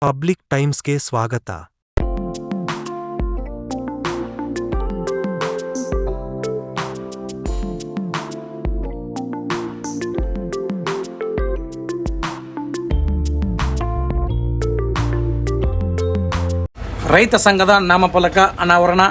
Public ಟೈಮ್ಸ್ಗೆ ಸ್ವಾಗತ. ರೈತ ಸಂಘದ ನಾಮಫಲಕ ಅನಾವರಣ.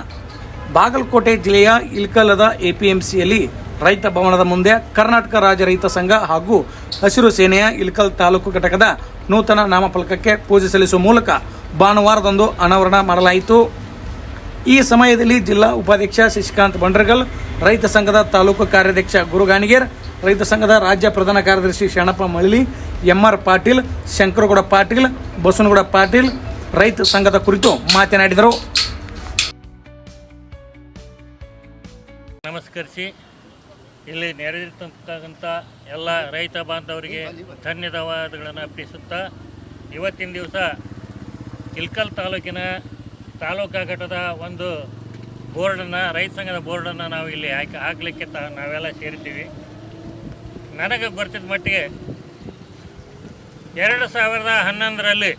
ಬಾಗಲಕೋಟೆ ಜಿಲ್ಲೆಯ ಇಲ್ಕಲದ ಎಪಿಎಂಸಿಯಲ್ಲಿ ರೈತ ಭವನದ ಮುಂದೆ ಕರ್ನಾಟಕ ರಾಜ್ಯ ರೈತ ಸಂಘ ಹಾಗೂ ಹಸಿರು ಸೇನೆಯ ಇಲ್ಕಲ್ ತಾಲೂಕು ಘಟಕದ ನೂತನ ನಾಮಫಲಕಕ್ಕೆ ಪೂಜೆ ಸಲ್ಲಿಸುವ ಮೂಲಕ ಭಾನುವಾರದಂದು ಅನಾವರಣ ಮಾಡಲಾಯಿತು. ಈ ಸಮಯದಲ್ಲಿ ಜಿಲ್ಲಾ ಉಪಾಧ್ಯಕ್ಷ ಶಶಿಕಾಂತ್ ಬಂಡ್ರಗಲ್, ರೈತ ಸಂಘದ ತಾಲೂಕು ಕಾರ್ಯಾಧ್ಯಕ್ಷ ಗುರುಗಾಣಿಗೇರ್, ರೈತ ಸಂಘದ ರಾಜ್ಯ ಪ್ರಧಾನ ಕಾರ್ಯದರ್ಶಿ ಶರಣಪ್ಪ ಮಳ್ಳಿ, ಎಂಆರ್ ಪಾಟೀಲ್, ಶಂಕರಗೌಡ ಪಾಟೀಲ್, ಬಸವನಗೌಡ ಪಾಟೀಲ್ ರೈತ ಸಂಘದ ಕುರಿತು ಮಾತನಾಡಿದರು. ನಮಸ್ಕರಿಸಿ ಇಲ್ಲಿ ನೆರೆದಿರ್ತಕ್ಕಂಥ ಎಲ್ಲ ರೈತ ಬಾಂಧವರಿಗೆ ಧನ್ಯವಾದಗಳನ್ನು ಅರ್ಪಿಸುತ್ತಾ, ಇವತ್ತಿನ ದಿವಸ ಇಲ್ಕಲ್ ತಾಲೂಕಿನ ತಾಲೂಕಾ ಘಟಕದ ಒಂದು ಬೋರ್ಡನ್ನು, ರೈತ ಸಂಘದ ಬೋರ್ಡನ್ನು ನಾವು ಇಲ್ಲಿ ಹಾಕಲಿಕ್ಕೆ ನಾವೆಲ್ಲ ಸೇರಿದ್ದೀವಿ. ನನಗೆ ಗೊತ್ತಿದ್ದ ಮಟ್ಟಿಗೆ 2011ರಲ್ಲಿ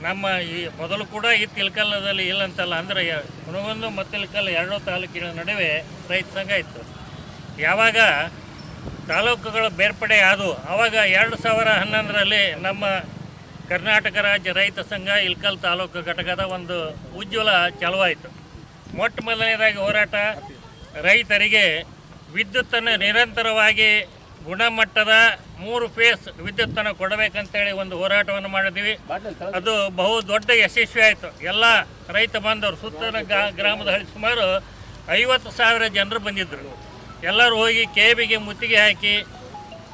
ನಮ್ಮ ಈ ಮೊದಲು ಕೂಡ ಇತ್ತು ಇಲ್ಕಲ್ಲದಲ್ಲಿ ಇಲ್ಲಂತಲ್ಲ, ಅಂದರೆ ಹುಣಗುಂದ ಮತ್ತು ಇಲ್ಕಲ್ ಎರಡೂ ತಾಲೂಕಿನ ನಡುವೆ ರೈತ ಸಂಘ ಇತ್ತು. ಯಾವಾಗ ತಾಲೂಕುಗಳು ಬೇರ್ಪಡೆ ಆದವು ಆವಾಗ 2011ರಲ್ಲಿ ನಮ್ಮ ಕರ್ನಾಟಕ ರಾಜ್ಯ ರೈತ ಸಂಘ ಇಲ್ಕಲ್ ತಾಲೂಕು ಘಟಕದ ಒಂದು ಉಜ್ವಲ ಚಾಲುವಾಯಿತು. ಮೊಟ್ಟ ಮೊದಲನೇದಾಗಿ ಹೋರಾಟ, ರೈತರಿಗೆ ವಿದ್ಯುತ್ತನ್ನು ನಿರಂತರವಾಗಿ ಗುಣಮಟ್ಟದ 3 ಫೇಸ್ ವಿದ್ಯುತ್ತನ್ನು ಕೊಡಬೇಕಂತೇಳಿ ಒಂದು ಹೋರಾಟವನ್ನು ಮಾಡಿದ್ವಿ. ಅದು ಬಹು ದೊಡ್ಡ ಯಶಸ್ವಿ ಆಯಿತು. ಎಲ್ಲ ರೈತ ಬಾಂಧವರು ಸುತ್ತಲ ಗ್ರಾಮದ ಸುಮಾರು 50,000 ಜನರು ಬಂದಿದ್ದರು. ಎಲ್ಲರೂ ಹೋಗಿ ಕೆಬಿಗೆ ಮುತ್ತಿಗೆ ಹಾಕಿ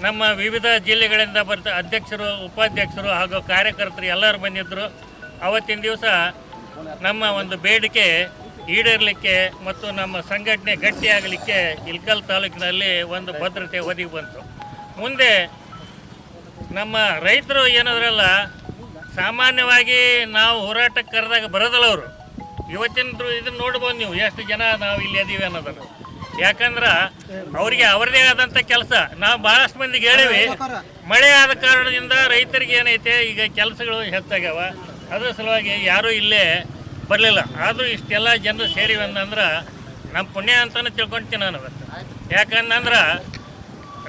ನಮ್ಮ ವಿವಿಧ ಜಿಲ್ಲೆಗಳಿಂದ ಅಧ್ಯಕ್ಷರು, ಉಪಾಧ್ಯಕ್ಷರು ಹಾಗೂ ಕಾರ್ಯಕರ್ತರು ಎಲ್ಲರೂ ಬಂದಿದ್ದರು. ಅವತ್ತಿನ ದಿವಸ ನಮ್ಮ ಒಂದು ಬೇಡಿಕೆ ಈಡೇರಲಿಕ್ಕೆ ಮತ್ತು ನಮ್ಮ ಸಂಘಟನೆ ಗಟ್ಟಿಯಾಗಲಿಕ್ಕೆ ಇಲ್ಕಲ್ ತಾಲೂಕಿನಲ್ಲಿ ಒಂದು ಭದ್ರತೆ ಒದಗಿ ಬಂತು. ಮುಂದೆ ನಮ್ಮ ರೈತರು ಏನಾದ್ರಲ್ಲ, ಸಾಮಾನ್ಯವಾಗಿ ನಾವು ಹೋರಾಟಕ್ಕೆ ಕರೆದಾಗ ಬರೋದಲ್ಲ ಅವರು. ಇವತ್ತಿನ ಇದನ್ನು ನೋಡ್ಬೋದು ನೀವು ಎಷ್ಟು ಜನ ನಾವು ಇಲ್ಲಿ ಅದೀವಿ ಅನ್ನೋದನ್ನು. ಯಾಕಂದ್ರೆ ಅವರಿಗೆ ಅವರದೇ ಆದಂಥ ಕೆಲಸ. ನಾವು ಭಾಳಷ್ಟು ಮಂದಿಗೆ ಹೇಳಿವಿ, ಮಳೆ ಆದ ಕಾರಣದಿಂದ ರೈತರಿಗೆ ಏನೈತೆ ಈಗ ಕೆಲಸಗಳು ಹೆಚ್ಚಾಗ್ಯಾವ, ಅದರ ಸಲುವಾಗಿ ಯಾರೂ ಇಲ್ಲೇ ಬರಲಿಲ್ಲ. ಆದರೂ ಇಷ್ಟೆಲ್ಲ ಜನರು ಸೇರಿವೆ ಅಂತಂದ್ರೆ ನಮ್ಮ ಪುಣ್ಯ ಅಂತಲೇ ತಿಳ್ಕೊಳ್ತೀನಿ ನಾನು. ಯಾಕಂದ್ರೆ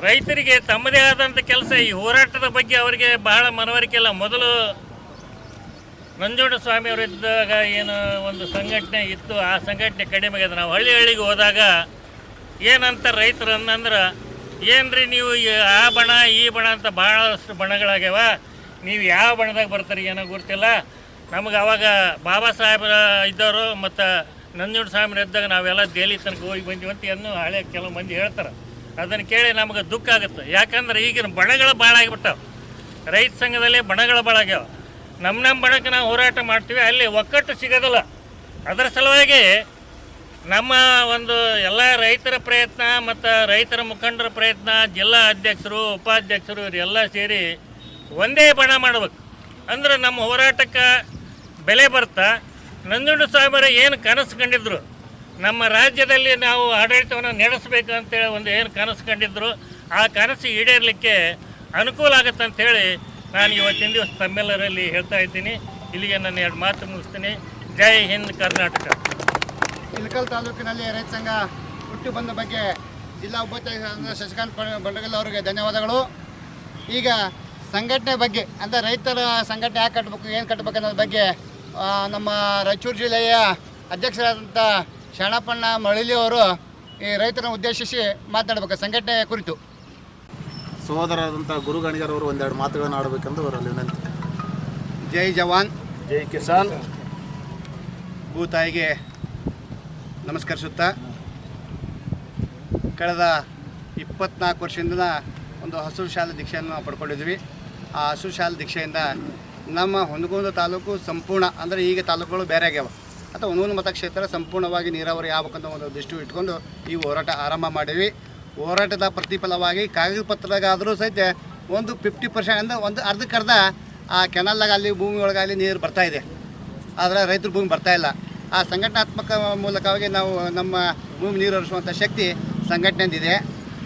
ರೈತರಿಗೆ ತಮ್ಮದೇ ಆದಂಥ ಕೆಲಸ, ಈ ಹೋರಾಟದ ಬಗ್ಗೆ ಅವರಿಗೆ ಬಹಳ ಮನವರಿಕೆ ಇಲ್ಲ. ಮೊದಲು ನಂಜುಂಡ ಸ್ವಾಮಿಯವರಿದ್ದಾಗ ಏನು ಒಂದು ಸಂಘಟನೆ ಇತ್ತು, ಆ ಸಂಘಟನೆ ಕಡಿಮೆ ಆಗಿದೆ. ನಾವು ಹಳ್ಳಿಗೆ ಹೋದಾಗ ಏನಂತ ರೈತರು ಅಂತಂದ್ರೆ, ಏನ್ರಿ ನೀವು ಆ ಬಣ ಈ ಬಣ ಅಂತ ಭಾಳಷ್ಟು ಬಣಗಳಾಗ್ಯಾವ, ನೀವು ಯಾವ ಬಣದಾಗ ಬರ್ತಾರೆ ಏನೋ ಗೊತ್ತಿಲ್ಲ. ನಮಗೆ ಅವಾಗ ಬಾಬಾ ಸಾಹೇಬರ ಇದ್ದವರು ಮತ್ತು ನಂಜುಂಡ ಸ್ವಾಮಿಯರು ಇದ್ದಾಗ ನಾವೆಲ್ಲ ದೆಹಲಿ ತನಕ ಹೋಗಿ ಬಂದೀವಂತ ಇನ್ನೂ ಹಳೆ ಕೆಲವು ಮಂದಿ ಹೇಳ್ತಾರೆ. ಅದನ್ನು ಕೇಳಿ ನಮಗೆ ದುಃಖ ಆಗುತ್ತೆ. ಯಾಕಂದ್ರೆ ಈಗಿನ ಬಣಗಳು ಭಾಳ ಆಗಿಬಿಟ್ಟಾವೆ. ರೈತ ಸಂಘದಲ್ಲಿ ಬಣಗಳು ಭಾಳ ಆಗ್ಯಾವ. ನಮ್ಮ ಬಣಕ್ಕೆ ನಾವು ಹೋರಾಟ ಮಾಡ್ತೀವಿ, ಅಲ್ಲಿ ಒಕ್ಕಟ್ಟು ಸಿಗೋದಿಲ್ಲ. ಅದರ ಸಲುವಾಗಿ ನಮ್ಮ ಒಂದು ಎಲ್ಲ ರೈತರ ಪ್ರಯತ್ನ ಮತ್ತು ರೈತರ ಮುಖಂಡರ ಪ್ರಯತ್ನ, ಜಿಲ್ಲಾ ಅಧ್ಯಕ್ಷರು, ಉಪಾಧ್ಯಕ್ಷರು ಇವರೆಲ್ಲ ಸೇರಿ ಒಂದೇ ಬಣ ಮಾಡಬೇಕು. ಅಂದ್ರೆ ನಮ್ಮ ಹೋರಾಟಕ್ಕೆ ಬೆಲೆ ಬರ್ತಾ, ನಂಜುಂಡ ಸ್ವಾಮಿಯವರು ಏನು ಕನಸು ಕಂಡಿದ್ರು, ನಮ್ಮ ರಾಜ್ಯದಲ್ಲಿ ನಾವು ಆಡಳಿತವನ್ನು ನಡೆಸಬೇಕು ಅಂತೇಳಿ ಒಂದು ಏನು ಕನಸು ಕಂಡಿದ್ರು, ಆ ಕನಸು ಈಡೇರಲಿಕ್ಕೆ ಅನುಕೂಲ ಆಗುತ್ತೆ ಅಂಥೇಳಿ ನಾನು ಇವತ್ತಿನ ದಿವಸ ತಮ್ಮೆಲ್ಲರಲ್ಲಿ ಹೇಳ್ತಾ ಇದ್ದೀನಿ. ಇಲ್ಲಿಗೆ ನಾನು 2 ಮಾತು ಮುಗಿಸ್ತೀನಿ. ಜೈ ಹಿಂದ್ ಕರ್ನಾಟಕ. ಇಲ್ಕಲ್ ತಾಲೂಕಿನಲ್ಲಿ ರೈತ ಸಂಘ ಹುಟ್ಟು ಬಂದ ಬಗ್ಗೆ ಜಿಲ್ಲಾ ಉಪಾಧ್ಯಕ್ಷ ಶಶಿಕಾಂತ್ ಬಂಡ್ರಗಲ್ ಅವರಿಗೆ ಧನ್ಯವಾದಗಳು. ಈಗ ಸಂಘಟನೆ ಬಗ್ಗೆ ಅಂದರೆ ರೈತರ ಸಂಘಟನೆ ಯಾಕೆ ಕಟ್ಟಬೇಕು, ಏನು ಕಟ್ಟಬೇಕು ಅನ್ನೋದ್ರ ಬಗ್ಗೆ ನಮ್ಮ ರಾಯಚೂರು ಜಿಲ್ಲೆಯ ಅಧ್ಯಕ್ಷರಾದಂಥ ಶರಣಪ್ಪಣ್ಣ ಮಳಿಲಿ ಅವರು ಈ ರೈತರನ್ನು ಉದ್ದೇಶಿಸಿ ಮಾತನಾಡಬೇಕು ಸಂಘಟನೆ ಕುರಿತು. ಸಹೋದರರಾದಂಥ ಗುರುಗಾಣಿಗರ್ ಅವರು 1-2 ಮಾತುಗಳನ್ನು ಆಡಬೇಕೆಂದು ಅವರಲ್ಲಿ ವಿನಂತಿ. ಜೈ ಜವಾನ್ ಜೈ ಕಿಸಾನ್. ಭೂತಾಯಿಗೆ ನಮಸ್ಕರಿಸುತ್ತಾ, ಕಳೆದ 24 ವರ್ಷದಿಂದ ಒಂದು ಹಸಿರು ಶಾಲೆ ದೀಕ್ಷೆಯನ್ನು ನಾವು ಪಡ್ಕೊಂಡಿದ್ವಿ. ಆ ಹಸಿರು ಶಾಲೆ ದೀಕ್ಷೆಯಿಂದ ನಮ್ಮ ಹುನಗುಂದ ತಾಲೂಕು ಸಂಪೂರ್ಣ, ಅಂದರೆ ಈಗ ತಾಲೂಕುಗಳು ಬೇರೆ ಆಗ್ಯಾವ, ಅಥವಾ ಹುನಗುಂದ ಮತಕ್ಷೇತ್ರ ಸಂಪೂರ್ಣವಾಗಿ ನೀರಾವರಿ ಆಗ್ಬೇಕಂತ ಒಂದು ದೃಷ್ಟಿ ಇಟ್ಕೊಂಡು ಈ ಹೋರಾಟ ಆರಂಭ ಮಾಡೀವಿ. ಹೋರಾಟದ ಪ್ರತಿಫಲವಾಗಿ ಕಾಗದ ಪತ್ರದಾಗಾದರೂ ಸಹಿತ ಒಂದು 50% ಅಂದರೆ ಒಂದು ಅರ್ಧಕ್ಕರ್ಧ ಆ ಕೆನಲ್ದಾಗ ಅಲ್ಲಿ ಭೂಮಿ ಒಳಗಾಗಲಿ ನೀರು ಬರ್ತಾಯಿದೆ, ಆದರೆ ರೈತರ ಭೂಮಿ ಬರ್ತಾಯಿಲ್ಲ. ಆ ಸಂಘಟನಾತ್ಮಕ ಮೂಲಕವಾಗಿ ನಾವು ನಮ್ಮ ಭೂಮಿ ನೀರು ಹರಿಸುವಂಥ ಶಕ್ತಿ ಸಂಘಟನೆಯಿಂದಿದೆ.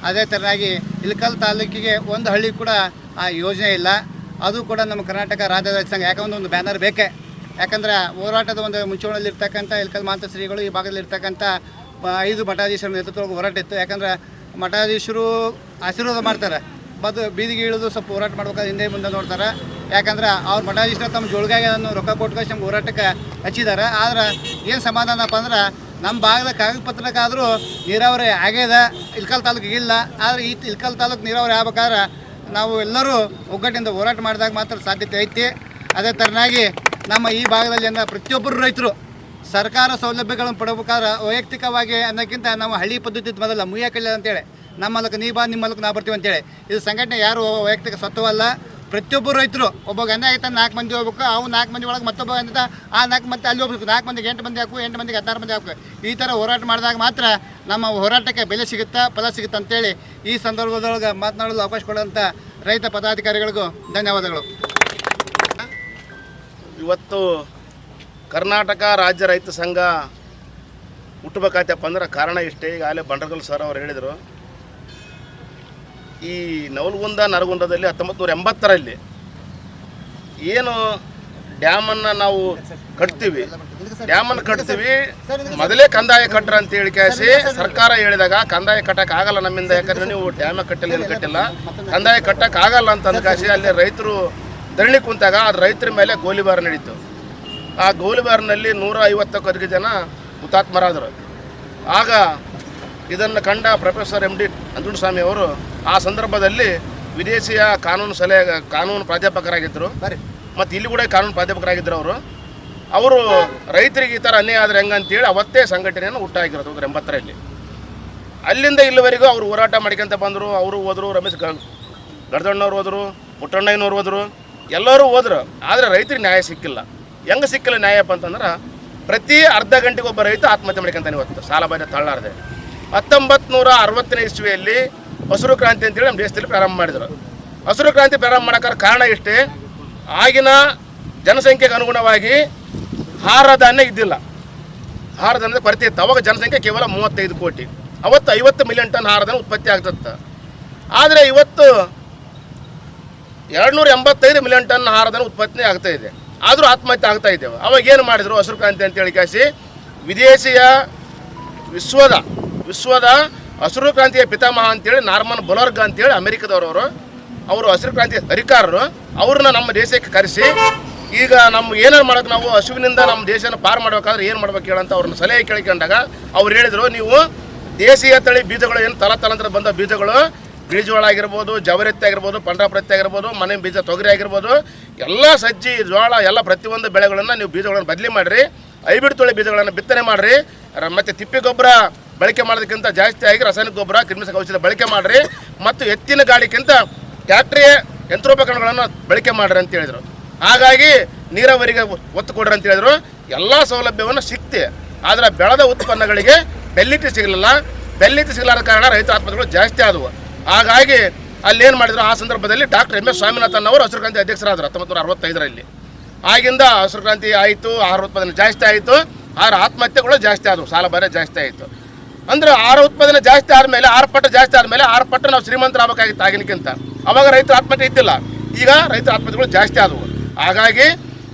ಅದೇ ಥರನಾಗಿ ಇಲ್ಕಲ್ ತಾಲೂಕಿಗೆ ಒಂದು ಹಳ್ಳಿ ಕೂಡ ಆ ಯೋಜನೆ ಇಲ್ಲ. ಅದು ಕೂಡ ನಮ್ಮ ಕರ್ನಾಟಕ ರಾಜ್ಯ ರೈತ ಸಂಘ ಯಾಕಂದ್ರೆ ಒಂದು ಬ್ಯಾನರ್ ಬೇಕೇ. ಯಾಕಂದರೆ ಹೋರಾಟದ ಒಂದು ಮುಂಚೂಣಿಯಲ್ಲಿ ಇರ್ತಕ್ಕಂಥ ಇಳಕಲ್ ಮಹಾಂತ ಶ್ರೀಗಳು ಈ ಭಾಗದಲ್ಲಿ ಇರ್ತಕ್ಕಂಥ 5 ಮಠಾಧೀಶರ ನೇತೃತ್ವದಲ್ಲಿ ಹೋರಾಟ ಇತ್ತು. ಯಾಕಂದರೆ ಮಠಾಧೀಶರು ಆಶೀರ್ವಾದ ಮಾಡ್ತಾರೆ, ಬೀದಿಗೆ ಇಳಿದು ಸ್ವಲ್ಪ ಹೋರಾಟ ಮಾಡ್ಬೇಕಾದ್ರೆ ಹಿಂದೆ ಮುಂದೆ ನೋಡ್ತಾರೆ. ಯಾಕಂದ್ರೆ ಅವ್ರ ಮಠಾಧೀಶರ ತಮ್ಮ ಜೋಳಿಗೆಗೆ ರೊಕ್ಕ ಕೊಟ್ಕೊಂಡು ನಮ್ಗೆ ಹೋರಾಟಕ್ಕೆ ಹಚ್ಚಿದ್ದಾರೆ. ಆದ್ರೆ ಏನು ಸಮಾಧಾನಪ್ಪ ಅಂದ್ರೆ ನಮ್ಮ ಭಾಗದ ಕಾಗದ ಪತ್ರಕ್ಕಾದರೂ ನೀರಾವರಿ ಆಗ್ಯದ, ಇಳಕಲ್ ತಾಲೂಕಿಗೆ ಇಲ್ಲ. ಆದರೆ ಈ ಇಳಕಲ್ ತಾಲೂಕು ನೀರಾವರಿ ಆಗ್ಬೇಕಾದ್ರೆ ನಾವು ಎಲ್ಲರೂ ಒಗ್ಗಟ್ಟಿಂದ ಹೋರಾಟ ಮಾಡಿದಾಗ ಮಾತ್ರ ಸಾಧ್ಯತೆ ಐತಿ. ಅದೇ ಥರನಾಗಿ ನಮ್ಮ ಈ ಭಾಗದಲ್ಲಿ ಪ್ರತಿಯೊಬ್ಬರು ರೈತರು ಸರ್ಕಾರ ಸೌಲಭ್ಯಗಳನ್ನು ಪಡಬೇಕಾದ್ರೆ ವೈಯಕ್ತಿಕವಾಗಿ ಅನ್ನೋಕ್ಕಿಂತ ನಾವು ಹಳ್ಳಿ ಪದ್ಧತಿ ಮೊದಲ ಮುಯ್ಯಕಲ್ಲ ಅಂತೇಳಿ ನಮ್ಮ ಮೂಲಕ ನೀ ಬಾ ನಿಮ್ಮ ಮೂಲಕ ನಾವು ಬರ್ತೀವಿ ಅಂತೇಳಿ ಇದು ಸಂಘಟನೆ ಯಾರು ವೈಯಕ್ತಿಕ ಸ್ವತ್ತವಲ್ಲ. ಪ್ರತಿಯೊಬ್ಬರು ರೈತರು ಒಬ್ಬ ಗಂಧ ಆಯ್ತಾ 4 ಮಂದಿ ಹೋಗ್ಬೇಕು, ಅವು 4 ಮಂದಿ ಒಳಗೆ ಮತ್ತೊಬ್ಬ ಅಂತ ಆ 4 ಮಂದಿ ಅಲ್ಲಿ ಹೋಗ್ಬೇಕು, 4 ಮಂದಿಗೆ 8 ಮಂದಿ ಹಾಕು, 8 ಮಂದಿಗೆ 16 ಮಂದಿ ಹಾಕು. ಈ ಥರ ಹೋರಾಟ ಮಾಡಿದಾಗ ಮಾತ್ರ ನಮ್ಮ ಹೋರಾಟಕ್ಕೆ ಬೆಲೆ ಸಿಗುತ್ತಾ, ಫಲ ಸಿಗುತ್ತೆ ಅಂತೇಳಿ ಈ ಸಂದರ್ಭದೊಳಗೆ ಮಾತನಾಡಲು ಅವಕಾಶ ಕೊಡುವಂಥ ರೈತ ಪದಾಧಿಕಾರಿಗಳಿಗೂ ಧನ್ಯವಾದಗಳು. ಇವತ್ತು ಕರ್ನಾಟಕ ರಾಜ್ಯ ರೈತ ಸಂಘ ಹುಟ್ಟಬೇಕಾಯ್ತಪ್ಪ ಅಂದ್ರೆ ಕಾರಣ ಇಷ್ಟೇ. ಈಗಾಗಲೇ ಬಂಡರ್ಗಲ್ ಸರ್ ಅವರು ಹೇಳಿದರು, ಈ ನವಲಗುಂದ ನರಗುಂದದಲ್ಲಿ 1980ರಲ್ಲಿ ಏನು ಡ್ಯಾಮನ್ನು ನಾವು ಕಟ್ತೀವಿ, ಮೊದಲೇ ಕಂದಾಯ ಕಟ್ಟ್ರ ಅಂತ ಹೇಳಿ ಕೇಳಿಸಿ ಸರ್ಕಾರ ಹೇಳಿದಾಗ ಕಂದಾಯ ಕಟ್ಟಕ್ಕೆ ಆಗಲ್ಲ ನಮ್ಮಿಂದ, ಯಾಕಂದರೆ ನೀವು ಡ್ಯಾಮ ಕಟ್ಟಿಲ್ಲ ಕಂದಾಯ ಕಟ್ಟಕ್ಕೆ ಆಗಲ್ಲ ಅಂತ ಅಂದ್ಕಾಸಿ ಅಲ್ಲಿ ರೈತರು ಧರಣಿ ಕುಂತಾಗ ಅದು ರೈತರ ಮೇಲೆ ಗೋಲಿಬಾರ್ ನಡೀತು. ಆ ಗೋಲಿಬಾರ್ನಲ್ಲಿ 150ಕ್ಕೂ ಅಧಿಕ ಜನ ಹುತಾತ್ಮರಾದರು. ಆಗ ಇದನ್ನು ಕಂಡ ಪ್ರೊಫೆಸರ್ MD ನಂಜುಂಡಸ್ವಾಮಿ ಅವರು ಆ ಸಂದರ್ಭದಲ್ಲಿ ವಿದೇಶಿಯ ಕಾನೂನು ಪ್ರಾಧ್ಯಾಪಕರಾಗಿದ್ದರು ಮತ್ತು ಇಲ್ಲಿ ಕೂಡ ಕಾನೂನು ಪ್ರಾಧ್ಯಾಪಕರಾಗಿದ್ದರು. ಅವರು ರೈತರಿಗೆ ಈ ಥರ ಅನ್ಯಾಯ ಆದರೆ ಹೆಂಗಂತೇಳಿ ಅವತ್ತೇ ಸಂಘಟನೆಯನ್ನು ಹುಟ್ಟಾಕಿರೋದು 1980ರಲ್ಲಿ. ಅಲ್ಲಿಂದ ಇಲ್ಲಿವರೆಗೂ ಅವರು ಹೋರಾಟ ಮಾಡ್ಕೊಂತ ಬಂದರು. ಅವರು ಹೋದರು, ರಮೇಶ್ ಗಡ್ದಣ್ಣವ್ರು ಹೋದರು, ಪುಟ್ಟಣ್ಣಯ್ಯನವ್ರು ಹೋದರು, ಎಲ್ಲರೂ ಹೋದ್ರು. ಆದರೆ ರೈತರಿಗೆ ನ್ಯಾಯ ಸಿಕ್ಕಿಲ್ಲ. ಹೆಂಗೆ ಸಿಕ್ಕಿಲ್ಲ ನ್ಯಾಯಪ್ಪ ಅಂತಂದ್ರೆ ಪ್ರತಿ ಅರ್ಧ ಗಂಟೆಗೆ ಒಬ್ಬ ರೈತ ಆತ್ಮಹತ್ಯೆ ಮಾಡ್ಕೊಂತಾನೆ ಇವತ್ತು ಸಾಲ ಬಾರಿ ತಳ್ಳಾರದೆ. 1960ನೇ ಇಸ್ವಿಯಲ್ಲಿ ಹಸಿರು ಕ್ರಾಂತಿ ಅಂತೇಳಿ ನಮ್ಮ ದೇಶದಲ್ಲಿ ಪ್ರಾರಂಭ ಮಾಡಿದರು. ಹಸಿರು ಕ್ರಾಂತಿ ಪ್ರಾರಂಭ ಮಾಡೋಕ್ಕಾದ್ರೆ ಕಾರಣ ಇಷ್ಟೇ, ಆಗಿನ ಜನಸಂಖ್ಯೆಗೆ ಅನುಗುಣವಾಗಿ ಆಹಾರ ಧಾನ್ಯ ಇದ್ದಿಲ್ಲ, ಆಹಾರ ಧಾನ್ಯದ ಕೊರತೆ ಇತ್ತು. ಅವಾಗ ಜನಸಂಖ್ಯೆ ಕೇವಲ 35 ಕೋಟಿ, ಅವತ್ತು 50 ಮಿಲಿಯನ್ ಟನ್ ಆಹಾರ ಧಾನ್ಯ ಉತ್ಪತ್ತಿ ಆಗ್ತದೆ. ಆದರೆ ಇವತ್ತು 285 ಮಿಲಿಯನ್ ಟನ್ ಆಹಾರ ಧಾನ್ಯ ಉತ್ಪತ್ತಿ ಆಗ್ತಾ ಇದೆ. ಆದರೂ ಆತ್ಮಹತ್ಯೆ ಆಗ್ತಾ ಇದ್ದೇವೆ. ಅವಾಗ ಏನು ಮಾಡಿದರು, ಹಸಿರು ಕ್ರಾಂತಿ ಅಂತೇಳಿ ಕಾಸಿ ವಿದೇಶಿಯ ವಿಶ್ವದ ಹಸಿರು ಕ್ರಾಂತಿಯ ಪಿತಾಮಹ ಅಂತೇಳಿ ನಾರ್ಮನ್ ಬೋರ್ಲಾಗ್ ಅಂತೇಳಿ ಅಮೆರಿಕದವರು, ಅವರು ಹಸಿರು ಕ್ರಾಂತಿ ಅಧಿಕಾರರು, ಅವ್ರನ್ನ ನಮ್ಮ ದೇಶಕ್ಕೆ ಕರೆಸಿ ಈಗ ನಮ್ಮ ಏನೇನು ಮಾಡೋಕೆ ನಾವು ಹಸುವಿನಿಂದ ನಮ್ಮ ದೇಶನ ಪಾರು ಮಾಡಬೇಕಾದ್ರೆ ಏನು ಮಾಡ್ಬೇಕು ಹೇಳಂತ ಅವ್ರನ್ನ ಸಲಹೆ ಕೇಳ್ಕೊಂಡಾಗ ಅವ್ರು ಹೇಳಿದರು, ನೀವು ದೇಶೀಯ ತಳಿ ಬೀಜಗಳು ಏನು ತಲಾಂತರ ಬಂದ ಬೀಜಗಳು, ಗಿಳಿಜೋಳ ಆಗಿರ್ಬೋದು, ಜವರತ್ತಿ ಆಗಿರ್ಬೋದು, ಪಂಡ್ರಾಪರತ್ತಿ ಆಗಿರ್ಬೋದು, ಮನೆ ಬೀಜ ತೊಗರಿ ಆಗಿರ್ಬೋದು, ಎಲ್ಲ ಸಜ್ಜಿ ಜೋಳ ಎಲ್ಲ ಪ್ರತಿಯೊಂದು ಬೆಳೆಗಳನ್ನು ನೀವು ಬೀಜಗಳನ್ನು ಬದಲಿ ಮಾಡಿರಿ, ಹೈಬ್ರಿಡ್ ತಳಿ ಬೀಜಗಳನ್ನು ಬಿತ್ತನೆ ಮಾಡಿರಿ, ಮತ್ತು ತಿಪ್ಪೆ ಗೊಬ್ಬರ ಬಳಕೆ ಮಾಡೋದಕ್ಕಿಂತ ಜಾಸ್ತಿ ಆಗಿ ರಾಸಾಯನಿಕ ಗೊಬ್ಬರ ಕ್ರಿಮಿನಾಶಕ ಔಷಧ ಬಳಕೆ ಮಾಡಿರಿ, ಮತ್ತು ಎತ್ತಿನ ಗಾಡಿಗಿಂತ ಟ್ಯಾಕ್ಟ್ರಿ ಯಂತ್ರೋಪಕರಣಗಳನ್ನು ಬಳಕೆ ಮಾಡಿರಿ ಅಂತ ಹೇಳಿದರು. ಹಾಗಾಗಿ ನೀರಾವರಿಗೆ ಒತ್ತು ಕೊಡ್ರಿ ಅಂತ ಹೇಳಿದ್ರು. ಎಲ್ಲ ಸೌಲಭ್ಯವನ್ನು ಸಿಕ್ತಿ, ಆದರೆ ಬೆಳೆದ ಉತ್ಪನ್ನಗಳಿಗೆ ಬೆಲ್ಲಿಟಿ ಸಿಗಲಿಲ್ಲ. ಬೆಲ್ಲಿಟಿ ಸಿಗಲಾರ ಕಾರಣ ರೈತರ ಆತ್ಮಹತ್ಯೆಗಳು ಜಾಸ್ತಿ ಆದವು. ಹಾಗಾಗಿ ಅಲ್ಲೇನು ಮಾಡಿದ್ರು, ಆ ಸಂದರ್ಭದಲ್ಲಿ ಡಾಕ್ಟರ್ MS ಸ್ವಾಮಿನಾಥನ್ ಅವರು ಹಸಿರು ಕ್ರಾಂತಿ ಅಧ್ಯಕ್ಷರಾದರು 1965ರಲ್ಲಿ. ಆಗಿಂದ ಹಸಿರು ಕ್ರಾಂತಿ ಆಯಿತು, ಆಹಾರ ಉತ್ಪಾದನೆ ಜಾಸ್ತಿ ಆಯಿತು, ಆದರೆ ಆತ್ಮಹತ್ಯೆಗಳು ಜಾಸ್ತಿ ಆದವು, ಸಾಲ ಭಾರ ಜಾಸ್ತಿ ಆಯಿತು. ಅಂದರೆ ಆಹಾರ ಉತ್ಪಾದನೆ ಜಾಸ್ತಿ ಆದಮೇಲೆ 6 ಪಟ್ಟು ಜಾಸ್ತಿ ಆದಮೇಲೆ 6 ಪಟ್ಟು ನಾವು ಶ್ರೀಮಂತರಾಗಬೇಕಾಗಿತ್ತು ಆಗಿನಕ್ಕಿಂತ. ಅವಾಗ ರೈತರ ಆತ್ಮಹತ್ಯೆ ಇದ್ದಿಲ್ಲ, ಈಗ ರೈತರ ಆತ್ಮಹತ್ಯೆಗಳು ಜಾಸ್ತಿ ಆದವು. ಹಾಗಾಗಿ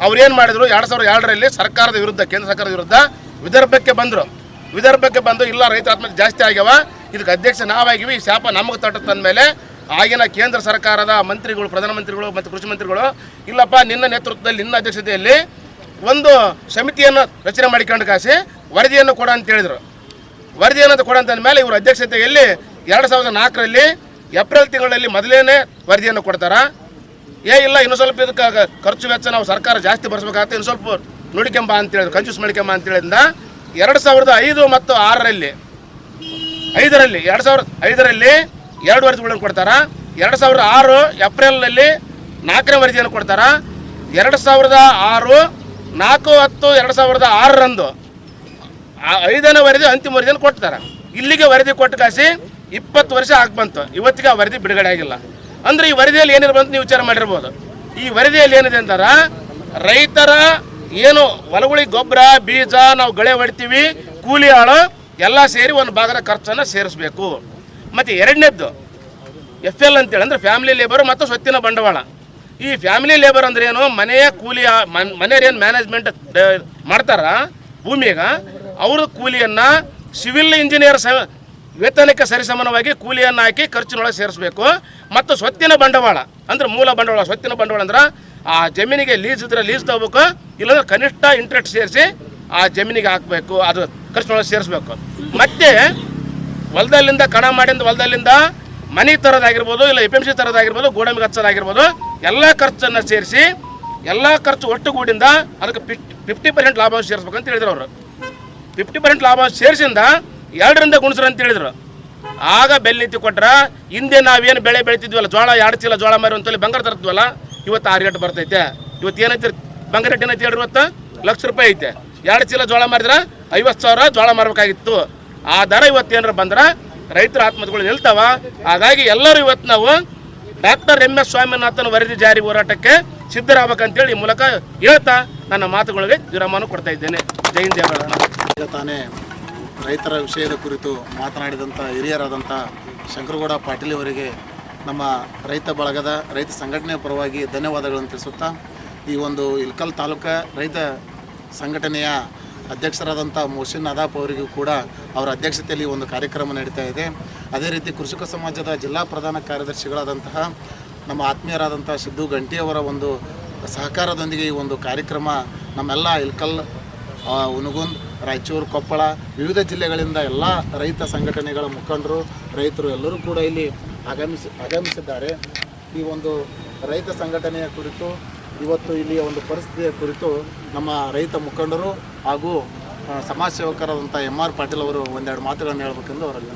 ಅವ್ರೇನು ಮಾಡಿದರು, 2002ರಲ್ಲಿ ಸರ್ಕಾರದ ವಿರುದ್ಧ, ಕೇಂದ್ರ ಸರ್ಕಾರದ ವಿರುದ್ಧ ವಿದರ್ಭಕ್ಕೆ ಬಂದು ಇಲ್ಲ ರೈತರ ಆತ್ಮಹತ್ಯೆ ಜಾಸ್ತಿ ಆಗ್ಯಾವ, ಇದಕ್ಕೆ ಅಧ್ಯಕ್ಷ ನಾವಾಗಿವಿ, ಈ ಶಾಪ ನಮಗೆ ತಟ್ಟುತ್ತಂದ ಮೇಲೆ ಆಗಿನ ಕೇಂದ್ರ ಸರ್ಕಾರದ ಮಂತ್ರಿಗಳು, ಪ್ರಧಾನಮಂತ್ರಿಗಳು ಮತ್ತು ಕೃಷಿ ಮಂತ್ರಿಗಳು, ಇಲ್ಲಪ್ಪ ನಿನ್ನ ನೇತೃತ್ವದಲ್ಲಿ ನಿನ್ನ ಅಧ್ಯಕ್ಷತೆಯಲ್ಲಿ ಒಂದು ಸಮಿತಿಯನ್ನು ರಚನೆ ಮಾಡಿಕೊಂಡು ಕಾಸಿ ವರದಿಯನ್ನು ಕೊಡ ಅಂತ ಹೇಳಿದರು. ವರದಿಯನ್ನು ಕೊಡ ಅಂತಂದ ಮೇಲೆ ಇವರು ಅಧ್ಯಕ್ಷತೆಯಲ್ಲಿ 2004ರಲ್ಲಿ ಏಪ್ರಿಲ್ ತಿಂಗಳಲ್ಲಿ ಮೊದಲೇನೇ ವರದಿಯನ್ನು ಕೊಡ್ತಾರೆ. ಇಲ್ಲ ಇನ್ನೂ ಸ್ವಲ್ಪ ಇದಕ್ಕೆ ಖರ್ಚು ವೆಚ್ಚ ನಾವು ಸರ್ಕಾರ ಜಾಸ್ತಿ ಭರಿಸಬೇಕಾಗುತ್ತೆ, ಇನ್ನು ಸ್ವಲ್ಪ ನುಡಿಕೆಂಬ ಅಂತ ಹೇಳಿದ್ರು, ಕಂಜೂಸ್ ಮಾಡಿಕೆಂಬ ಅಂತ ಹೇಳಿದ್ರಿಂದ 2005 ಮತ್ತು 2005ರಲ್ಲಿ 2 ವರದಿಗಳನ್ನು ಕೊಡ್ತಾರೆ. 2006 ಏಪ್ರಿಲ್ನಲ್ಲಿ 4ನೇ ವರದಿಯನ್ನು ಕೊಡ್ತಾರೆ. 2006 4/10/2006ರಂದು 5ನೇ ವರದಿ ಅಂತಿಮ ವರದಿಯನ್ನು ಕೊಡ್ತಾರೆ. ಇಲ್ಲಿಗೆ ವರದಿ ಕೊಟ್ಟು ಕಾಸಿ 20 ವರ್ಷ ಬಂತು, ಇವತ್ತಿಗೆ ಆ ವರದಿ ಬಿಡುಗಡೆ ಆಗಿಲ್ಲ. ಅಂದರೆ ಈ ವರದಿಯಲ್ಲಿ ಏನಿದೆ ಅಂತ ನೀವು ವಿಚಾರ ಮಾಡಿರ್ಬೋದು. ಈ ವರದಿಯಲ್ಲಿ ಏನಿದೆ ಅಂತಾರೆ, ರೈತರ ಏನು ಹೊಲಗಳಿಗೆ ಗೊಬ್ಬರ, ಬೀಜ, ನಾವು ಗಳೆ ಹೊಡಿತೀವಿ, ಕೂಲಿ ಆಳು ಎಲ್ಲ ಸೇರಿ ಒಂದು ಭಾಗದ ಖರ್ಚನ್ನು ಸೇರಿಸಬೇಕು. ಮತ್ತು ಎರಡನೇದ್ದು FL ಅಂತೇಳಿ ಅಂದರೆ ಫ್ಯಾಮಿಲಿ ಲೇಬರ್ ಮತ್ತು ಸ್ವತ್ತಿನ ಬಂಡವಾಳ. ಈ ಫ್ಯಾಮಿಲಿ ಲೇಬರ್ ಅಂದ್ರೆ ಏನು, ಮನೆಯ ಕೂಲಿ ಮನೆಯವ್ರೇನು ಮ್ಯಾನೇಜ್ಮೆಂಟ್ ಮಾಡ್ತಾರ ಭೂಮಿಯಾಗ ಅವ್ರ ಕೂಲಿಯನ್ನು ಸಿವಿಲ್ ಇಂಜಿನಿಯರ್ ವೇತನಕ್ಕೆ ಸರಿಸಮಾನವಾಗಿ ಕೂಲಿಯನ್ನು ಹಾಕಿ ಖರ್ಚಿನೊಳಗೆ ಸೇರಿಸಬೇಕು. ಮತ್ತು ಸ್ವತ್ತಿನ ಬಂಡವಾಳ ಅಂದ್ರೆ ಮೂಲ ಬಂಡವಾಳ, ಸ್ವತ್ತಿನ ಬಂಡವಾಳ ಅಂದ್ರೆ ಆ ಜಮೀನಿಗೆ ಲೀಸ್ ಇದ್ರೆ ಲೀಸ್ ತಗೋಬೇಕು, ಇಲ್ಲಾಂದ್ರೆ ಕನಿಷ್ಠ ಇಂಟ್ರೆಸ್ಟ್ ಸೇರಿಸಿ ಆ ಜಮೀನಿಗೆ ಹಾಕಬೇಕು, ಅದು ಖರ್ಚಿನೊಳಗೆ ಸೇರಿಸ್ಬೇಕು. ಮತ್ತು ಹೊಲದಲ್ಲಿಂದ ಕಣ ಮಾಡಿದ ಹೊಲದಲ್ಲಿಂದ ಮನೆ ತರೋದಾಗಿರ್ಬೋದು, ಇಲ್ಲ FMC ತರೋದಾಗಿರ್ಬೋದು, ಗೋಡಂಬಿಗೆ ಹಚ್ಚೋದಾಗಿರ್ಬೋದು, ಎಲ್ಲ ಖರ್ಚನ್ನು ಸೇರಿಸಿ ಎಲ್ಲ ಖರ್ಚು ಒಟ್ಟುಗೂಡಿಂದ ಅದಕ್ಕೆ 50% ಲಾಭ ಸೇರಿಸ್ಬೇಕು ಅಂತ ಹೇಳಿದ್ರು ಅವರು. 50% ಲಾಭ ಸೇರಿಸಿಂದ 2ರಿಂದ ಗುಣಿಸ್ರು ಅಂತ ಹೇಳಿದ್ರು. ಆಗ ಬೆಲೆ ಕೊಟ್ರ ಹಿಂದೆ ನಾವೇನು ಬೆಳೆ ಬೆಳಿತಿದ್ವಲ್ಲ, ಜೋಳ 2 ಚೀಲ ಜೋಳ ಮಾರಿ ಅಂತೇಳಿ ಬಂಗಾರ ತರ್ತಿದ್ವಲ್ಲ, ಇವತ್ತು 6 ರೇಟ್ ಬರ್ತೈತೆ. ಇವತ್ತು ಏನೈತಿ ಬಂಗಾರ ರೇಟ್ ಏನೈತಿ ಹೇಳ್ರಿ, ಇವತ್ತು ₹1,00,000 ಐತೆ. 2 ಚೀಲ ಜೋಳ ಮಾರಿದ್ರೆ 50,000 ಜೋಳ ಮಾರಬೇಕಾಗಿತ್ತು. ಆ ದರ ಇವತ್ತು ಏನಾರ ಬಂದ್ರೆ ರೈತರ ಆತ್ಮಹತ್ಯೆಗಳು ನಿಲ್ತಾವ. ಹಾಗಾಗಿ ಎಲ್ಲರೂ ಇವತ್ತು ನಾವು ಡಾಕ್ಟರ್ MS ಸ್ವಾಮಿನಾಥನ್ ವರದಿ ಜಾರಿ ಹೋರಾಟಕ್ಕೆ ಸಿದ್ಧರಾಗಬೇಕಂತೇಳಿ ಈ ಮೂಲಕ ಹೇಳ್ತಾ ನನ್ನ ಮಾತುಗಳಿಗೆ ವಿರಾಮವನ್ನು ಕೊಡ್ತಾ ಇದ್ದೇನೆ. ಜೈ ಹಿಂದ್, ಜೈ ಭಾರತ. ಈಗ ತಾನೇ ರೈತರ ವಿಷಯದ ಕುರಿತು ಮಾತನಾಡಿದಂಥ ಹಿರಿಯರಾದಂಥ ಶಂಕರಗೌಡ ಪಾಟೀಲ್ ಅವರಿಗೆ ನಮ್ಮ ರೈತ ಬಳಗದ ರೈತ ಸಂಘಟನೆ ಪರವಾಗಿ ಧನ್ಯವಾದಗಳನ್ನು ತಿಳಿಸುತ್ತಾ, ಈ ಒಂದು ಇಳಕಲ್ ತಾಲೂಕು ರೈತ ಸಂಘಟನೆಯ ಅಧ್ಯಕ್ಷರಾದಂಥ ಮೊಹಸಿನ್ ನದಾಫ್ ಅವರಿಗೂ ಕೂಡ ಅವರ ಅಧ್ಯಕ್ಷತೆಯಲ್ಲಿ ಒಂದು ಕಾರ್ಯಕ್ರಮ ನಡೀತಾ ಇದೆ. ಅದೇ ರೀತಿ ಕೃಷಿಕ ಸಮಾಜದ ಜಿಲ್ಲಾ ಪ್ರಧಾನ ಕಾರ್ಯದರ್ಶಿಗಳಾದಂತಹ ನಮ್ಮ ಆತ್ಮೀಯರಾದಂಥ ಸಿದ್ದು ಗಂಟಿಯವರ ಒಂದು ಸಹಕಾರದೊಂದಿಗೆ ಈ ಒಂದು ಕಾರ್ಯಕ್ರಮ ನಮ್ಮೆಲ್ಲ ಇಳಕಲ್, ಹುನಗುಂದ್, ರಾಯಚೂರು, ಕೊಪ್ಪಳ ವಿವಿಧ ಜಿಲ್ಲೆಗಳಿಂದ ಎಲ್ಲ ರೈತ ಸಂಘಟನೆಗಳ ಮುಖಂಡರು, ರೈತರು ಎಲ್ಲರೂ ಕೂಡ ಇಲ್ಲಿ ಆಗಮಿಸಿದ್ದಾರೆ. ಈ ಒಂದು ರೈತ ಸಂಘಟನೆಯ ಕುರಿತು ಇವತ್ತು ಇಲ್ಲಿಯ ಒಂದು ಪರಿಸ್ಥಿತಿಯ ಕುರಿತು ನಮ್ಮ ರೈತ ಮುಖಂಡರು ಹಾಗೂ ಸಮಾಜ ಸೇವಕರಾದಂಥ MR ಪಾಟೀಲ್ ಅವರು ಒಂದೆರಡು ಮಾತುಗಳನ್ನು ಹೇಳಬೇಕೆಂದು ಅವರಲ್ಲಿ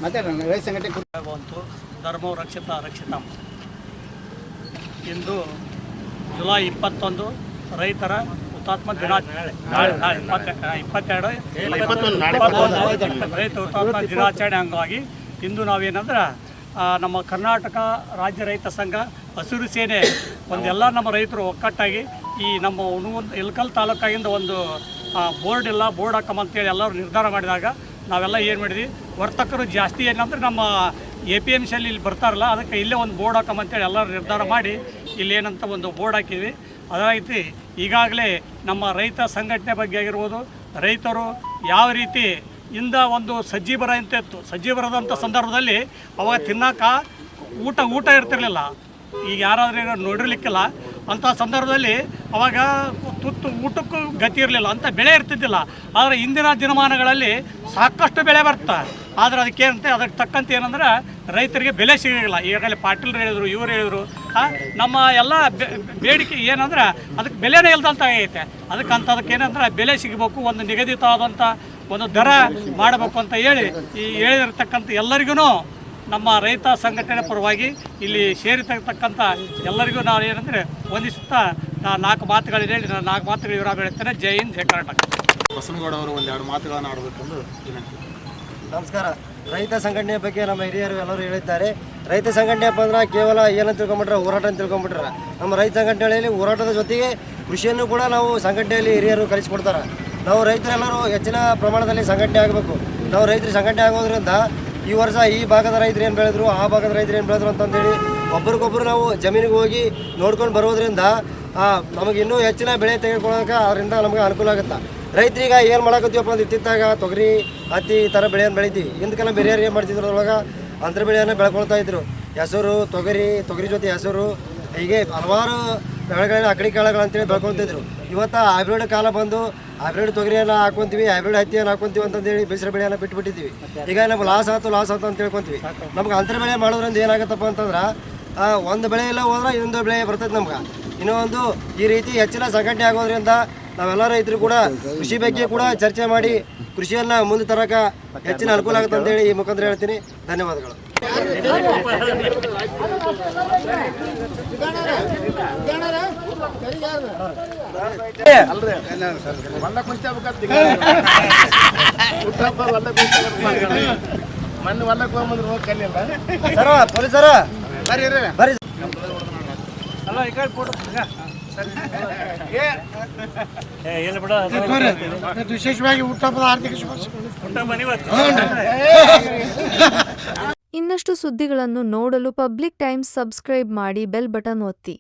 ಮತ್ತೆ ರೈತ ಸಂಘಟನೆ ಬಂತು. ಧರ್ಮವು ರಕ್ಷಿತಾಂ. ಇಂದು ಜುಲೈ 21 ರೈತರ ಹುತಾತ್ಮ ರೈತ ಹುತಾತ್ಮ ದಿನಾಚರಣೆ ಅಂಗವಾಗಿ ಇಂದು ನಾವೇನಂದ್ರೆ ನಮ್ಮ ಕರ್ನಾಟಕ ರಾಜ್ಯ ರೈತ ಸಂಘ, ಹಸಿರು ಸೇನೆ ಒಂದೆಲ್ಲ ನಮ್ಮ ರೈತರು ಒಕ್ಕಟ್ಟಾಗಿ ಈ ನಮ್ಮ ಇಳಕಲ್ ತಾಲೂಕಾಗಿಂದ ಒಂದು ಬೋರ್ಡ್ ಇಲ್ಲ, ಬೋರ್ಡ್ ಹಾಕಂತೇಳಿ ಎಲ್ಲರೂ ನಿರ್ಧಾರ ಮಾಡಿದಾಗ ನಾವೆಲ್ಲ ಏನು ಮಾಡಿದ್ವಿ, ವರ್ತಕರು ಜಾಸ್ತಿ ಏನಂದ್ರೆ ನಮ್ಮ APMCಯಲ್ಲಿ ಇಲ್ಲಿ ಬರ್ತಾರಲ್ಲ, ಅದಕ್ಕೆ ಇಲ್ಲೇ ಒಂದು ಬೋರ್ಡ್ ಹಾಕಂತೇಳಿ ಎಲ್ಲರೂ ನಿರ್ಧಾರ ಮಾಡಿ ಇಲ್ಲಿ ಏನಂತ ಒಂದು ಬೋರ್ಡ್ ಹಾಕಿದ್ವಿ. ಅದಾಗಿ ಈಗಾಗಲೇ ನಮ್ಮ ರೈತ ಸಂಘಟನೆ ಬಗ್ಗೆ ಆಗಿರ್ಬೋದು, ರೈತರು ಯಾವ ರೀತಿ ಇಂದ ಒಂದು ಸಜ್ಜಿ ಬರ ಅಂತ ಇತ್ತು, ಸಜ್ಜಿ ಬರದಂಥ ಸಂದರ್ಭದಲ್ಲಿ ಅವಾಗ ತಿನ್ನೋಕೆ ಊಟ ಇರ್ತಿರ್ಲಿಲ್ಲ. ಈಗ ಯಾರಾದ್ರೂ ನೋಡಿರ್ಲಿಕ್ಕಿಲ್ಲ. ಅಂಥ ಸಂದರ್ಭದಲ್ಲಿ ಅವಾಗ ಊಟಕ್ಕೂ ಗತಿ ಇರಲಿಲ್ಲ, ಅಂಥ ಬೆಳೆ ಇರ್ತಿದ್ದಿಲ್ಲ. ಆದರೆ ಇಂದಿನ ದಿನಮಾನಗಳಲ್ಲಿ ಸಾಕಷ್ಟು ಬೆಳೆ ಬರುತ್ತೆ. ಆದರೆ ಅದಕ್ಕೇನಂತೆ ಅದಕ್ಕೆ ತಕ್ಕಂತೆ ಏನಂದ್ರೆ ರೈತರಿಗೆ ಬೆಲೆ ಸಿಗೋಲ್ಲ. ಈಗಾಗಲೇ ಪಾಟೀಲ್ರು ಹೇಳಿದರು, ಇವರು ಹೇಳಿದರು, ನಮ್ಮ ಎಲ್ಲ ಬೇಡಿಕೆ ಏನಂದ್ರೆ ಅದಕ್ಕೆ ಬೆಲೆನೇ ಇಲ್ದಂತ ಆಗೈತೆ. ಅದಕ್ಕೆ ಏನಂದ್ರೆ ಬೆಲೆ ಸಿಗಬೇಕು, ಒಂದು ನಿಗದಿತವಾದಂಥ ಒಂದು ದರ ಮಾಡಬೇಕು ಅಂತ ಹೇಳಿ ಈ ಹೇಳಿರ್ತಕ್ಕಂಥ ಎಲ್ಲರಿಗೂ ನಮ್ಮ ರೈತ ಸಂಘಟನೆ ಪರವಾಗಿ ಇಲ್ಲಿ ಸೇರಿರ್ತಕ್ಕಂಥ ಎಲ್ಲರಿಗೂ ನಾನು ಏನಂದರೆ ವಂದಿಸುತ್ತಾ 4 ಮಾತುಗಳನ್ನು ಹೇಳಿ ನಾನು 4 ಮಾತುಗಳು ವಿರಾಮ ಹೇಳ್ತೇನೆ. ಜೈ ಹಿಂದ್, ಜೈ ಕರ್ನಾಟಕ. ಬಸನಗೌಡ ಅವರು ಒಂದೆರಡು ಮಾತುಗಳನ್ನು ಆಡಬೇಕೆಂದು ವಿನಂತಿ. ನಮಸ್ಕಾರ. ರೈತ ಸಂಘಟನೆಯ ಬಗ್ಗೆ ನಮ್ಮ ಹಿರಿಯರು ಎಲ್ಲರೂ ಹೇಳಿದ್ದಾರೆ. ರೈತ ಸಂಘಟನೆಯಪ್ಪ ಅಂದ್ರೆ ಕೇವಲ ಏನಂತ ತಿಳ್ಕೊಂಬಿಟ್ರೆ ಹೋರಾಟ ಅಂತ ತಿಳ್ಕೊಂಬಿಟ್ರೆ, ನಮ್ಮ ರೈತ ಸಂಘಟನೆಯಲ್ಲಿ ಹೋರಾಟದ ಜೊತೆಗೆ ಕೃಷಿಯನ್ನು ಕೂಡ ನಾವು ಸಂಘಟನೆಯಲ್ಲಿ ಹಿರಿಯರು ಕಲಿಸಿಕೊಡ್ತಾರೆ. ನಾವು ರೈತರೆಲ್ಲರೂ ಹೆಚ್ಚಿನ ಪ್ರಮಾಣದಲ್ಲಿ ಸಂಘಟನೆ ಆಗಬೇಕು. ನಾವು ರೈತರು ಸಂಘಟನೆ ಆಗೋದ್ರಿಂದ ಈ ವರ್ಷ ಈ ಭಾಗದ ರೈತರು ಏನು ಬೆಳೆದ್ರು, ಆ ಭಾಗದ ರೈತರು ಏನು ಬೆಳೆದ್ರು ಅಂತಂದೇಳಿ ಒಬ್ರಿಗೊಬ್ಬರು ನಾವು ಜಮೀನಿಗೆ ಹೋಗಿ ನೋಡ್ಕೊಂಡು ಬರೋದ್ರಿಂದ ನಮಗೆ ಇನ್ನೂ ಹೆಚ್ಚಿನ ಬೆಳೆ ತೆಗೆದುಕೊಳ್ಳೋಕೆ ಅದರಿಂದ ನಮಗೆ ಅನುಕೂಲ ಆಗುತ್ತೆ. ರೈತರಿಗೆ ಏನು ಮಾಡಕತ್ತೀವಪ್ಪ ಅಂದ್ರೆ ಇತ್ತಿತ್ತಾಗ ತೊಗರಿ, ಹತ್ತಿ ಈ ಥರ ಬೆಳೆಯನ್ನು ಬೆಳಿತೀವಿ. ಹಿಂದಕ್ಕೆಲ್ಲ ಬೇರೆಯವ್ರು ಏನು ಮಾಡ್ತಿದ್ರು, ಅದ್ರೊಳಗೆ ಅಂತರ ಬೆಳೆಯನ್ನು ಬೆಳ್ಕೊಳ್ತಾ ಇದ್ರು. ಹೆಸರು, ತೊಗರಿ ಜೊತೆ ಹೆಸರು, ಹೀಗೆ ಹಲವಾರು ಬೆಳೆಗಳನ್ನ ಅಕಡಿ ಕಾಳುಗಳು ಅಂತೇಳಿ ಬೆಳ್ಕೊಳ್ತಿದ್ರು. ಇವತ್ತು ಹೈಬ್ರಿಡ್ ಕಾಲ ಬಂದು ಹೈಬ್ರಿಡ್ ತೊಗರಿಯನ್ನು ಹಾಕೊಂತೀವಿ, ಹೈಬ್ರಿಡ್ ಹತ್ತಿಯನ್ನು ಹಾಕೊಂತೀವಿ ಅಂತಂದೇಳಿ ಬೇಸರ ಬೆಳೆಯನ್ನು ಬಿಟ್ಬಿಟ್ಟಿದ್ದೀವಿ. ಈಗ ನಮ್ಗೆ ಲಾಸ್ ಆಯ್ತು ಅಂತ ತಿಳ್ಕೊತೀವಿ. ನಮ್ಗೆ ಅಂತರ ಬೆಳೆ ಮಾಡೋದ್ರಿಂದ ಏನಾಗುತ್ತಪ್ಪ ಅಂತಂದ್ರೆ ಒಂದು ಬೆಳೆ ಎಲ್ಲ ಹೋದ್ರೆ ಇನ್ನೊಂದು ಬೆಳೆ ಬರ್ತೈತೆ ನಮ್ಗೆ. ಇನ್ನೂ ಒಂದು ಈ ರೀತಿ ಹೆಚ್ಚಿನ ಸಂಘಟನೆ ಆಗೋದ್ರಿಂದ ನಾವೆಲ್ಲ ರೈತರು ಕೂಡ ಕೃಷಿ ಬಗ್ಗೆ ಕೂಡ ಚರ್ಚೆ ಮಾಡಿ ಕೃಷಿಯನ್ನು ಮುಂದೆ ತರೋಕೆ ಹೆಚ್ಚಿನ ಅನುಕೂಲ ಆಗುತ್ತೆ ಅಂತೇಳಿ ಈ ಮುಖಾಂತರ ಹೇಳ್ತೀನಿ. ಧನ್ಯವಾದಗಳು. ಸರ ಪೊಲೀಸರ ಬರ್ರಿ. ಅಲ್ಲ ಈ ಕಡೆ ಫೋಟೋ ಏನು ಬಿಡ, ವಿಶೇಷವಾಗಿ ಹುಟ್ಟುಹಬ್ಬದ ಆರ್ಥಿಕ ಶುಭಾಶಯ. ಹುಟ್ಟುಹಬ್ಬ ಇನ್ನಷ್ಟು ಸುದ್ದಿಗಳನ್ನು ನೋಡಲು ಪಬ್ಲಿಕ್ ಟೈಮ್ಸ್ ಸಬ್ಸ್ಕ್ರೈಬ್ ಮಾಡಿ ಬೆಲ್ ಬಟನ್ ಒತ್ತಿ.